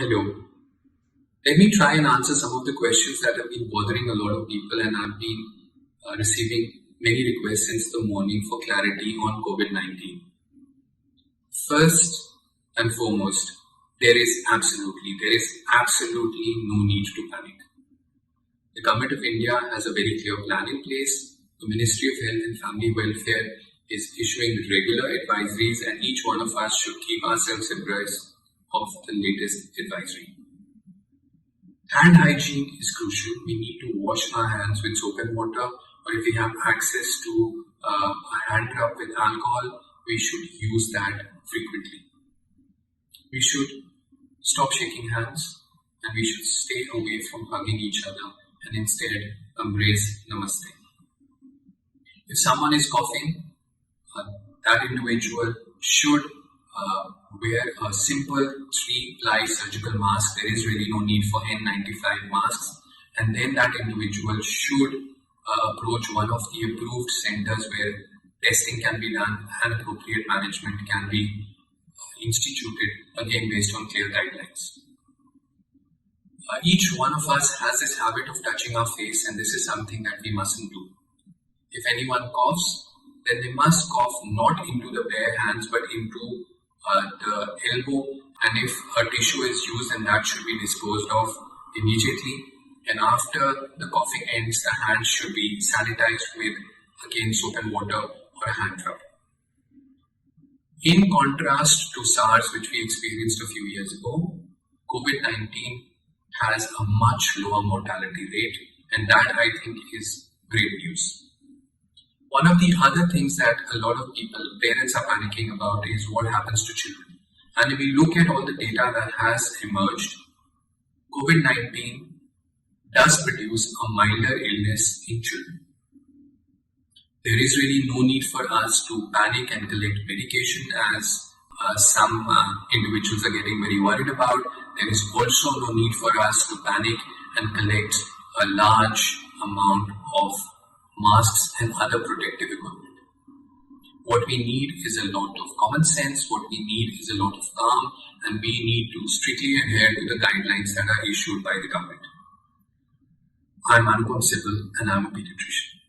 Hello. Let me try and answer some of the questions that have been bothering a lot of people, and I've been receiving many requests since the morning for clarity on COVID-19. First and foremost, there is absolutely no need to panic. The Government of India has a very clear plan in place. The Ministry of Health and Family Welfare is issuing regular advisories, and each one of us should keep ourselves abreast of the latest advisory. Hand hygiene is crucial. We need to wash our hands with soap and water, or if we have access to a hand rub with alcohol, we should use that frequently. We should stop shaking hands, and we should stay away from hugging each other and instead embrace namaste. If someone is coughing, that individual should wear a simple 3-ply surgical mask. There is really no need for N95 masks, and then that individual should approach one of the approved centers where testing can be done and appropriate management can be instituted, again based on clear guidelines. Each one of us has this habit of touching our face, and this is something that we mustn't do. If anyone coughs, then they must cough not into the bare hands but into the elbow, and if a tissue is used, then that should be disposed of immediately. And after the coughing ends, the hands should be sanitized with, again, soap and water or a hand rub. In contrast to SARS, which we experienced a few years ago, COVID-19 has a much lower mortality rate, and that, I think, is great news. One of the other things that a lot of parents are panicking about is what happens to children. And if we look at all the data that has emerged, COVID-19 does produce a milder illness in children. There is really no need for us to panic and collect medication as some individuals are getting very worried about. There is also no need for us to panic and collect a large amount of masks and other protective equipment. What we need is a lot of common sense, what we need is a lot of calm, and we need to strictly adhere to the guidelines that are issued by the government. I'm Sibal, and I'm a pediatrician.